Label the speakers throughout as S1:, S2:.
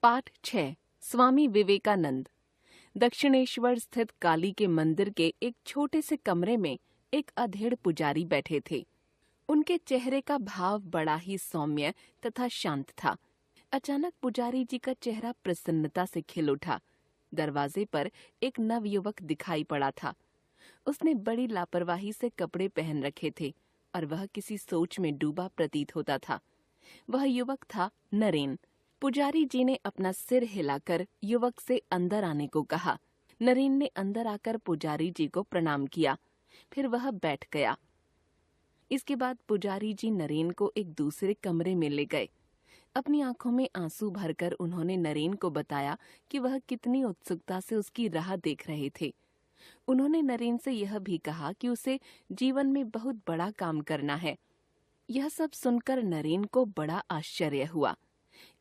S1: पाठ 6 स्वामी विवेकानंद। दक्षिणेश्वर स्थित काली के मंदिर के एक छोटे से कमरे में एक अधेड़ पुजारी बैठे थे। उनके चेहरे का भाव बड़ा ही सौम्य तथा शांत था। अचानक पुजारी जी का चेहरा प्रसन्नता से खिल उठा। दरवाजे पर एक नवयुवक दिखाई पड़ा था। उसने बड़ी लापरवाही से कपड़े पहन रखे थे और वह किसी सोच में डूबा प्रतीत होता था। वह युवक था नरेन। पुजारी जी ने अपना सिर हिलाकर युवक से अंदर आने को कहा। नरेन ने अंदर आकर पुजारी जी को प्रणाम किया, फिर वह बैठ गया। इसके बाद पुजारी जी नरेन को एक दूसरे कमरे में ले गए। अपनी आंखों में आंसू भरकर उन्होंने नरेन को बताया कि वह कितनी उत्सुकता से उसकी राह देख रहे थे। उन्होंने नरेन से यह भी कहा कि उसे जीवन में बहुत बड़ा काम करना है। यह सब सुनकर नरेन को बड़ा आश्चर्य हुआ।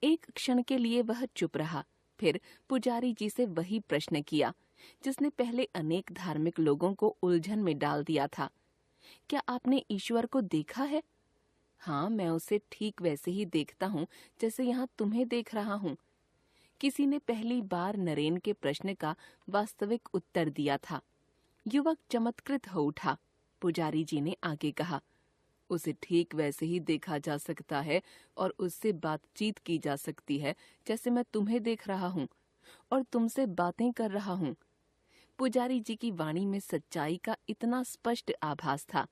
S1: एक क्षण के लिए वह चुप रहा, फिर पुजारी जी से वही प्रश्न किया जिसने पहले अनेक धार्मिक लोगों को उलझन में डाल दिया था। क्या आपने ईश्वर को देखा है? हाँ, मैं उसे ठीक वैसे ही देखता हूँ जैसे यहाँ तुम्हें देख रहा हूँ। किसी ने पहली बार नरेन के प्रश्न का वास्तविक उत्तर दिया था। युवक चमत्कृत हो उठा। पुजारी जी ने आगे कहा, उसे ठीक वैसे ही देखा जा सकता है और उससे बातचीत की जा सकती है जैसे मैं तुम्हें देख रहा हूँ और तुमसे बातें कर रहा हूँ। पुजारी जी की वाणी में सच्चाई का इतना स्पष्ट आभास था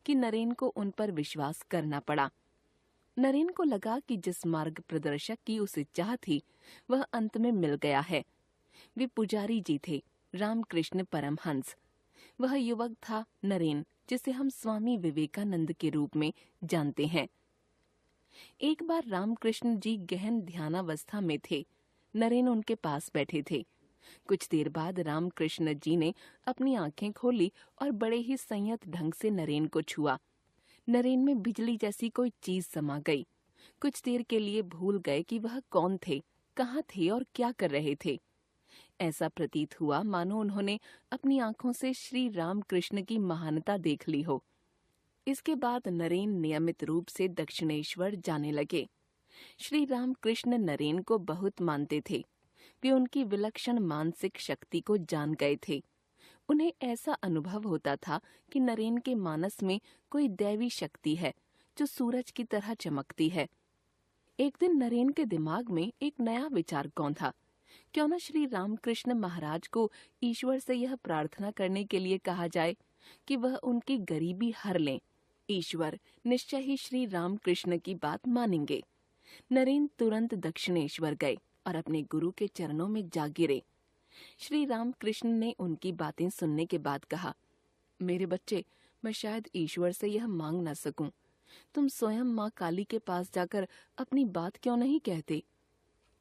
S1: कि नरेन को उन पर विश्वास करना पड़ा। नरेन को लगा कि जिस मार्ग प्रदर्शक की उसे चाह थी वह अंत में मिल गया है। वे पुजारी जी थे, रामकृष्ण परमहंस। वह युवक था नरेन, जिसे हम स्वामी विवेकानंद के रूप में जानते हैं। एक बार रामकृष्ण जी गहन ध्यानावस्था में थे। नरेन उनके पास बैठे थे। कुछ देर बाद रामकृष्ण जी ने अपनी आंखें खोली और बड़े ही संयत ढंग से नरेन को छुआ। नरेन में बिजली जैसी कोई चीज समा गई। कुछ देर के लिए भूल गए कि वह कौन थे, कहाँ थे और क्या कर रहे थे। ऐसा प्रतीत हुआ मानो उन्होंने अपनी आंखों से श्री रामकृष्ण की महानता देख ली हो। इसके बाद नरेन नियमित रूप से दक्षिणेश्वर जाने लगे। श्री रामकृष्ण नरेन को बहुत मानते थे। वे उनकी विलक्षण मानसिक शक्ति को जान गए थे। उन्हें ऐसा अनुभव होता था कि नरेन के मानस में कोई दैवी शक्ति है जो सूरज की तरह चमकती है। एक दिन नरेन के दिमाग में एक नया विचार कौन था। क्यों न श्री रामकृष्ण महाराज को ईश्वर से यह प्रार्थना करने के लिए कहा जाए कि वह उनकी गरीबी हर लें। ईश्वर निश्चय ही श्री रामकृष्ण की बात मानेंगे। नरेन तुरंत दक्षिणेश्वर गए और अपने गुरु के चरणों में जा गिरे। श्री रामकृष्ण ने उनकी बातें सुनने के बाद कहा, मेरे बच्चे, मैं शायद ईश्वर से यह मांग न सकूं। तुम स्वयं माँ काली के पास जाकर अपनी बात क्यों नहीं कहते?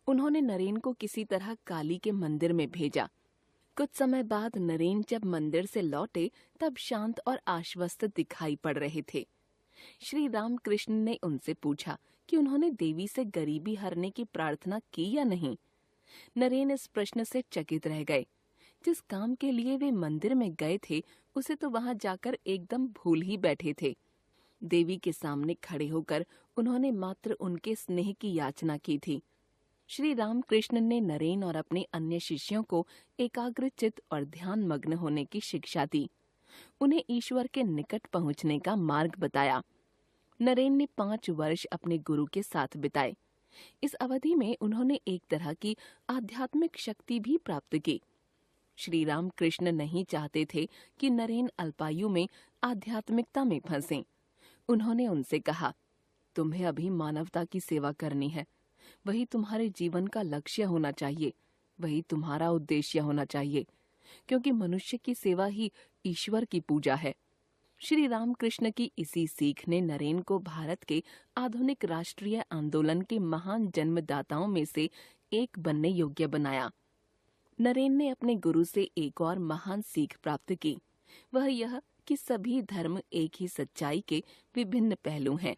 S1: उन्होंने नरेन को किसी तरह काली के मंदिर में भेजा। कुछ समय बाद नरेन जब मंदिर से लौटे तब शांत और आश्वस्त दिखाई पड़ रहे थे। श्री रामकृष्ण ने उनसे पूछा कि उन्होंने देवी से गरीबी हरने की प्रार्थना की या नहीं। नरेन इस प्रश्न से चकित रह गए। जिस काम के लिए वे मंदिर में गए थे उसे तो वहां जाकर एकदम भूल ही बैठे थे। देवी के सामने खड़े होकर उन्होंने मात्र उनके स्नेह की याचना की थी। श्री रामकृष्ण ने नरेन और अपने अन्य शिष्यों को एकाग्रचित्त और ध्यान मग्न होने की शिक्षा दी। उन्हें ईश्वर के निकट पहुंचने का मार्ग बताया। नरेन ने 5 वर्ष अपने गुरु के साथ बिताए। इस अवधि में उन्होंने एक तरह की आध्यात्मिक शक्ति भी प्राप्त की। श्री रामकृष्ण नहीं चाहते थे कि नरेन अल्पायु में आध्यात्मिकता में फंसें। उन्होंने उनसे कहा, तुम्हें अभी मानवता की सेवा करनी है। वही तुम्हारे जीवन का लक्ष्य होना चाहिए, वही तुम्हारा उद्देश्य होना चाहिए, क्योंकि मनुष्य की सेवा ही ईश्वर की पूजा है। श्री रामकृष्ण की इसी सीख ने नरेन को भारत के आधुनिक राष्ट्रीय आंदोलन के महान जन्मदाताओं में से एक बनने योग्य बनाया। नरेन ने अपने गुरु से एक और महान सीख प्राप्त की, वह यह कि सभी धर्म एक ही सच्चाई के विभिन्न पहलू हैं।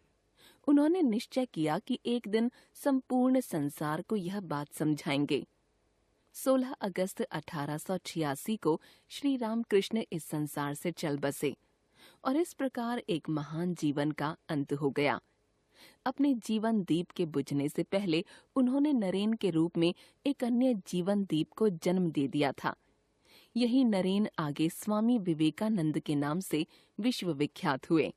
S1: उन्होंने निश्चय किया कि एक दिन संपूर्ण संसार को यह बात समझाएंगे। 16 अगस्त 1886 को श्री रामकृष्ण इस संसार से चल बसे और इस प्रकार एक महान जीवन का अंत हो गया। अपने जीवन दीप के बुझने से पहले उन्होंने नरेन के रूप में एक अन्य जीवन दीप को जन्म दे दिया था। यही नरेन आगे स्वामी विवेकानंद के नाम से विश्व विख्यात हुए।